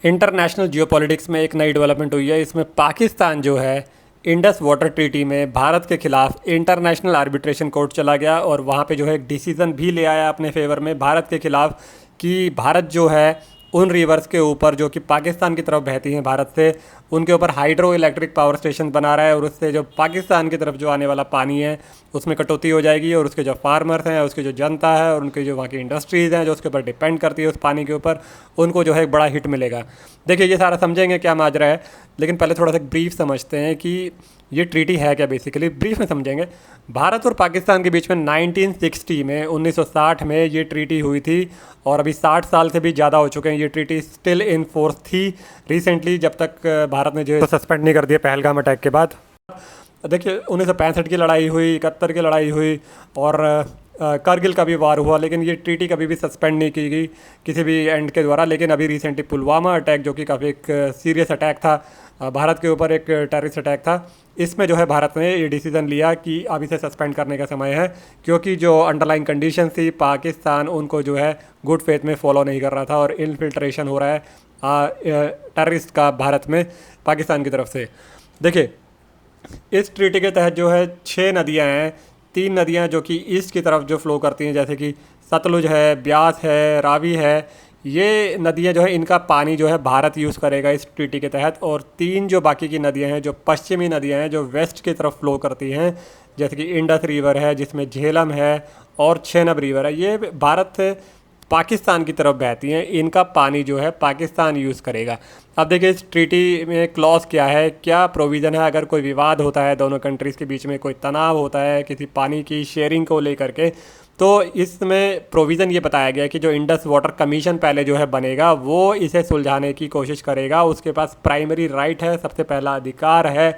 International geopolitics में एक नई डेवलपमेंट हुई है। इसमें पाकिस्तान जो है इंडस वाटर ट्रीटी में भारत के खिलाफ इंटरनेशनल आर्बिट्रेशन कोर्ट चला गया और वहाँ पे जो है एक डिसीज़न भी ले आया अपने फेवर में भारत के खिलाफ कि भारत जो है उन रिवर्स के ऊपर जो कि पाकिस्तान की तरफ बहती हैं भारत से, उनके ऊपर हाइड्रो इलेक्ट्रिक पावर स्टेशन बना रहा है और उससे जो पाकिस्तान की तरफ जो आने वाला पानी है उसमें कटौती हो जाएगी और उसके जो फार्मर्स हैं, उसकी जो जनता है और उनकी जो वहाँ की इंडस्ट्रीज़ हैं जो उसके ऊपर डिपेंड करती है उस पानी के ऊपर, उनको जो है एक बड़ा हिट मिलेगा। देखिए ये सारा समझेंगे क्या माजरा है, लेकिन पहले थोड़ा सा ब्रीफ समझते हैं कि ये ट्रीटी है क्या। बेसिकली ब्रीफ में समझेंगे। भारत और पाकिस्तान के बीच में 1960 में 1960 में ये ट्रीटी हुई थी और अभी 60 साल से भी ज़्यादा हो चुके हैं। ये ट्रीटी स्टिल इन फोर्स थी रिसेंटली, जब तक भारत ने जो है सस्पेंड नहीं कर दिया पहलगाम अटैक के बाद। देखिए 1965 की लड़ाई हुई, 71 की लड़ाई हुई और कारगिल का भी वार हुआ, लेकिन ये ट्रीटी कभी भी सस्पेंड नहीं की गई किसी भी एंड के द्वारा। लेकिन अभी रिसेंटली पुलवामा अटैक जो कि काफ़ी एक सीरियस अटैक था भारत के ऊपर, एक टेररिस्ट अटैक था, इसमें जो है भारत ने ये डिसीज़न लिया कि अब इसे सस्पेंड करने का समय है, क्योंकि जो अंडरलाइन कंडीशन थी पाकिस्तान उनको जो है गुड फेथ में फॉलो नहीं कर रहा था और इनफिल्ट्रेशन हो रहा है टेररिस्ट का भारत में पाकिस्तान की तरफ से। देखिए इस ट्रीटी के तहत जो है 6 नदियां हैं, 3 नदियां जो कि ईस्ट की तरफ जो फ़्लो करती हैं, जैसे कि सतलुज है, ब्यास है, रावी है। ये नदियां जो है इनका पानी जो है भारत यूज़ करेगा इस ट्रीटी के तहत, और 3 जो बाकी की नदियां हैं जो पश्चिमी नदियां हैं जो वेस्ट की तरफ फ़्लो करती हैं, जैसे कि इंडस रिवर है जिसमें झेलम है और चेनाब रिवर है, ये भारत पाकिस्तान की तरफ बहती हैं। इनका पानी जो है पाकिस्तान यूज़ करेगा। अब देखिए इस ट्रीटी में क्लॉज क्या है, क्या प्रोविज़न है। अगर कोई विवाद होता है दोनों कंट्रीज़ के बीच में, कोई तनाव होता है किसी पानी की शेयरिंग को लेकर के, तो इसमें प्रोविज़न ये बताया गया है कि जो इंडस वाटर कमीशन पहले जो है बनेगा वो इसे सुलझाने की कोशिश करेगा। उसके पास प्राइमरी राइट है, सबसे पहला अधिकार है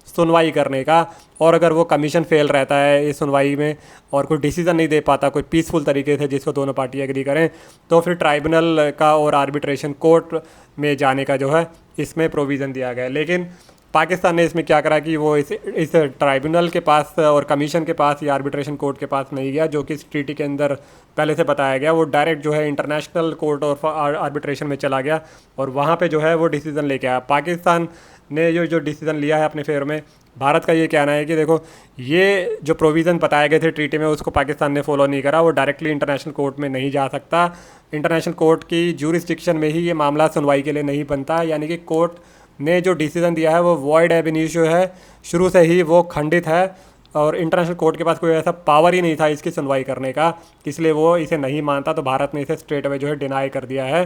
सुनवाई करने का, और अगर वो कमीशन फेल रहता है इस सुनवाई में और कोई डिसीज़न नहीं दे पाता कोई पीसफुल तरीके से जिसको दोनों पार्टी एग्री करें, तो फिर ट्राइब्यूनल का और आर्बिट्रेशन कोर्ट में जाने का जो है इसमें प्रोविज़न दिया गया है। लेकिन पाकिस्तान ने इसमें क्या करा कि वो इस ट्राइब्यूनल के पास और कमीशन के पास या आर्बिट्रेशन कोर्ट के पास नहीं गया, जो कि इस ट्रीटी के अंदर पहले से बताया गया। वो डायरेक्ट जो है इंटरनेशनल कोर्ट और आर्बिट्रेशन में चला गया और वहाँ पे जो है वो डिसीज़न लेके आया। पाकिस्तान ने जो डिसीज़न लिया है अपने फेवर में, भारत का ये कहना है कि देखो ये जो प्रोविज़न बताए गए थे ट्रीटी में उसको पाकिस्तान ने फॉलो नहीं करा, वो डायरेक्टली इंटरनेशनल कोर्ट में नहीं जा सकता। इंटरनेशनल कोर्ट की जूरिसडिक्शन में ही ये मामला सुनवाई के लिए नहीं बनता, यानी कि कोर्ट ने जो डिसीज़न दिया है वो वॉइड एब इनिशियो है, शुरू से ही वो खंडित है और इंटरनेशनल कोर्ट के पास कोई ऐसा पावर ही नहीं था इसकी सुनवाई करने का, इसलिए वो इसे नहीं मानता। तो भारत ने इसे स्ट्रेट अवे जो है डिनाई कर दिया है।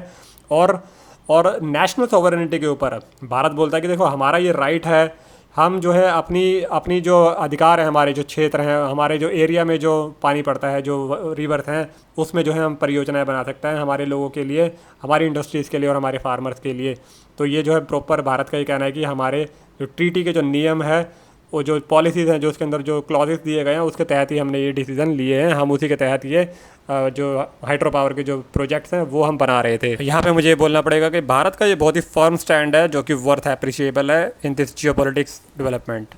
और नेशनल सॉवरेनिटी के ऊपर भारत बोलता है कि देखो हमारा ये राइट है, हम जो है अपनी अपनी जो अधिकार है, हमारे जो क्षेत्र हैं, हमारे जो एरिया में जो पानी पड़ता है, जो रिवर्स हैं, उसमें जो है हम परियोजनाएं बना सकते हैं हमारे लोगों के लिए, हमारी इंडस्ट्रीज़ के लिए और हमारे फार्मर्स के लिए। तो ये जो है प्रॉपर भारत का ये कहना है कि हमारे जो ट्रीटी के जो नियम है, वो जो पॉलिसीज़ हैं, जो उसके अंदर जो क्लॉजेस दिए गए हैं, उसके तहत ही हमने ये डिसीज़न लिए हैं। हम उसी के तहत ये जो हाइड्रो पावर के जो प्रोजेक्ट्स हैं वो हम बना रहे थे। यहाँ पे मुझे ये बोलना पड़ेगा कि भारत का ये बहुत ही फर्म स्टैंड है जो कि वर्थ अप्रिशिएबल है इन दिस जियोपॉलिटिक्स डेवलपमेंट।